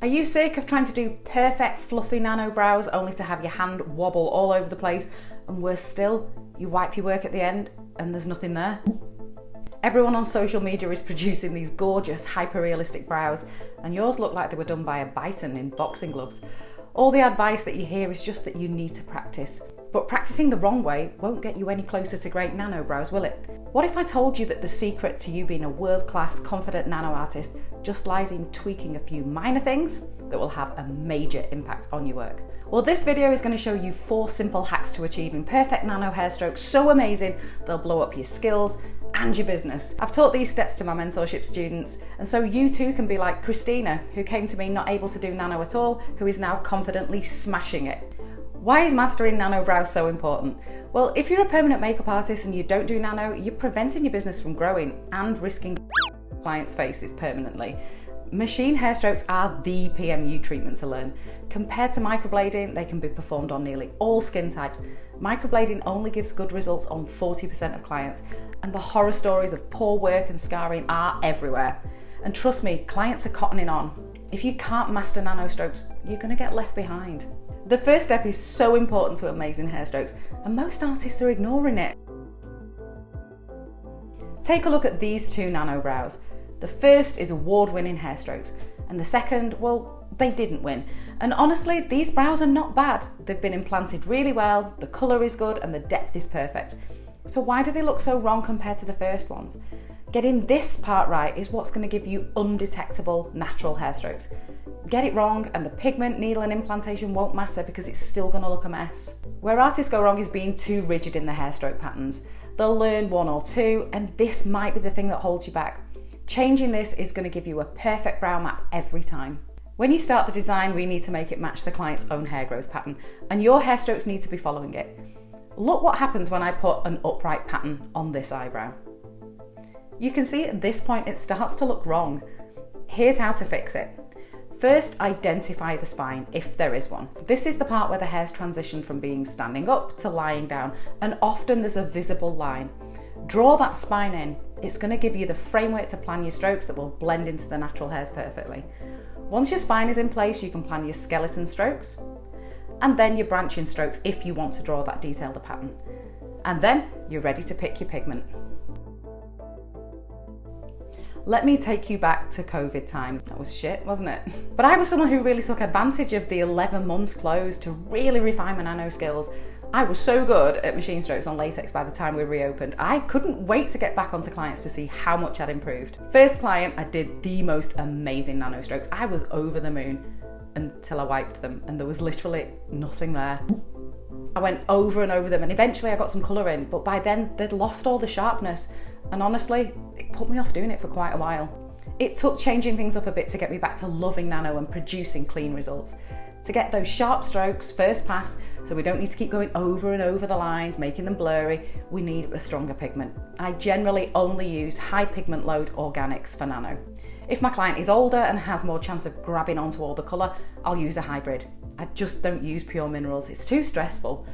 Are you sick of trying to do perfect fluffy nano brows only to have your hand wobble all over the place, and worse still, you wipe your work at the end and there's nothing there? Everyone on social media is producing these gorgeous, hyper-realistic brows, and yours look like they were done by a bison in boxing gloves. All the advice that you hear is just that you need to practice. But practicing the wrong way won't get you any closer to great nano brows, will it? What if I told you that the secret to you being a world-class, confident nano artist just lies in tweaking a few minor things that will have a major impact on your work? Well, this video is going to show you 4 simple hacks to achieving perfect nano hair strokes so amazing they'll blow up your skills and your business. I've taught these steps to my mentorship students, and so you too can be like Christina, who came to me not able to do nano at all, who is now confidently smashing it. Why is mastering nano brows so important? Well, if you're a permanent makeup artist and you don't do nano, you're preventing your business from growing and risking clients' faces permanently. Machine hair strokes are the PMU treatment to learn. Compared to microblading, they can be performed on nearly all skin types. Microblading only gives good results on 40% of clients, and the horror stories of poor work and scarring are everywhere. And trust me, clients are cottoning on. If you can't master nano strokes, you're going to get left behind. The first step is so important to amazing hair strokes, and most artists are ignoring it. Take a look at these 2 nano brows. The first is award-winning hair strokes, and the second, well, they didn't win. And honestly, these brows are not bad. They've been implanted really well, the colour is good, and the depth is perfect. So why do they look so wrong compared to the first ones? Getting this part right is what's going to give you undetectable natural hair strokes. Get it wrong and the pigment, needle and implantation won't matter because it's still going to look a mess. Where artists go wrong is being too rigid in the hair stroke patterns. They'll learn 1 or 2, and this might be the thing that holds you back. Changing this is going to give you a perfect brow map every time. When you start the design, we need to make it match the client's own hair growth pattern, and your hair strokes need to be following it. Look what happens when I put an upright pattern on this eyebrow. You can see at this point it starts to look wrong. Here's how to fix it. First, identify the spine, if there is one. This is the part where the hair's transitioned from being standing up to lying down, and often there's a visible line. Draw that spine in. It's going to give you the framework to plan your strokes that will blend into the natural hairs perfectly. Once your spine is in place, you can plan your skeleton strokes, and then your branching strokes if you want to draw that detailed pattern. And then you're ready to pick your pigment. Let me take you back to COVID time. That was shit, wasn't it? But I was someone who really took advantage of the 11 months closed to really refine my nano skills. I was so good at machine strokes on latex by the time we reopened. I couldn't wait to get back onto clients to see how much I'd improved. First client, I did the most amazing nano strokes. I was over the moon until I wiped them and there was literally nothing there. I went over and over them and eventually I got some colour in, but by then they'd lost all the sharpness. And honestly, it put me off doing it for quite a while. It took changing things up a bit to get me back to loving nano and producing clean results. To get those sharp strokes first pass, so we don't need to keep going over and over the lines, making them blurry, we need a stronger pigment. I generally only use high pigment load organics for nano. If my client is older and has more chance of grabbing onto all the colour, I'll use a hybrid. I just don't use pure minerals, it's too stressful.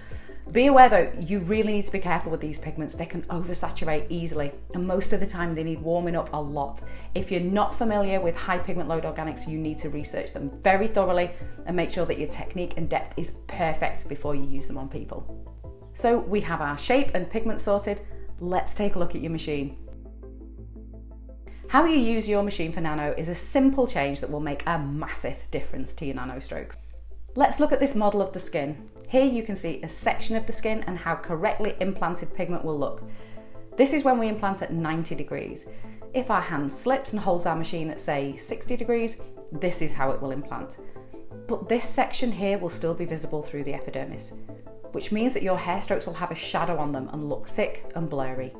Be aware though, you really need to be careful with these pigments. They can oversaturate easily, and most of the time they need warming up a lot. If you're not familiar with high pigment load organics, you need to research them very thoroughly and make sure that your technique and depth is perfect before you use them on people. So we have our shape and pigment sorted. Let's take a look at your machine. How you use your machine for nano is a simple change that will make a massive difference to your nano strokes. Let's look at this model of the skin. Here you can see a section of the skin and how correctly implanted pigment will look. This is when we implant at 90 degrees. If our hand slips and holds our machine at say 60 degrees, this is how it will implant. But this section here will still be visible through the epidermis, which means that your hair strokes will have a shadow on them and look thick and blurry.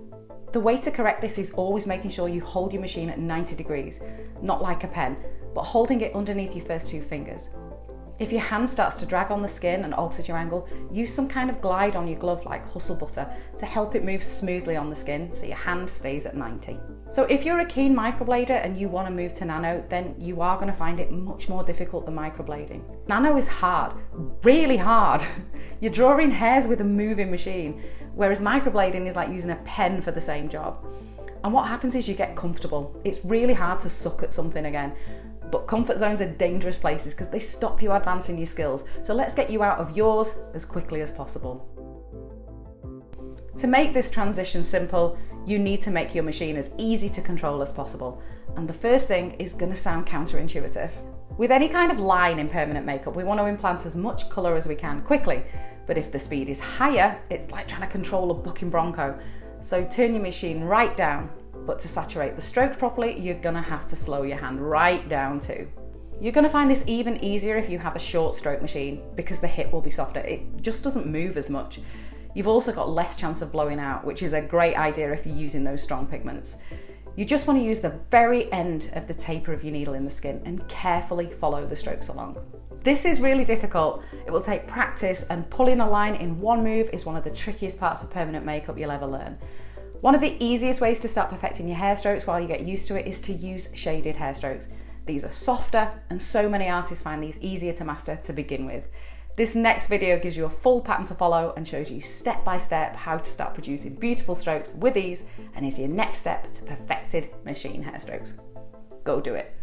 The way to correct this is always making sure you hold your machine at 90 degrees, not like a pen, but holding it underneath your first 2 fingers. If your hand starts to drag on the skin and alters your angle, use some kind of glide on your glove like hustle butter to help it move smoothly on the skin so your hand stays at 90. So if you're a keen microblader and you want to move to nano, then you are going to find it much more difficult than microblading. Nano is hard, really hard. You're drawing hairs with a moving machine, whereas microblading is like using a pen for the same job. And what happens is you get comfortable. It's really hard to suck at something again. But comfort zones are dangerous places because they stop you advancing your skills. So let's get you out of yours as quickly as possible. To make this transition simple, you need to make your machine as easy to control as possible. And the first thing is going to sound counterintuitive. With any kind of line in permanent makeup, we want to implant as much colour as we can quickly. But if the speed is higher, it's like trying to control a bucking bronco. So turn your machine right down. But to saturate the strokes properly, you're going to have to slow your hand right down too. You're going to find this even easier if you have a short stroke machine because the hip will be softer. It just doesn't move as much. You've also got less chance of blowing out, which is a great idea if you're using those strong pigments. You just want to use the very end of the taper of your needle in the skin and carefully follow the strokes along. This is really difficult. It will take practice, and pulling a line in one move is one of the trickiest parts of permanent makeup you'll ever learn. One of the easiest ways to start perfecting your hair strokes while you get used to it is to use shaded hair strokes. These are softer, and so many artists find these easier to master to begin with. This next video gives you a full pattern to follow and shows you step by step how to start producing beautiful strokes with ease, and is your next step to perfected machine hair strokes. Go do it.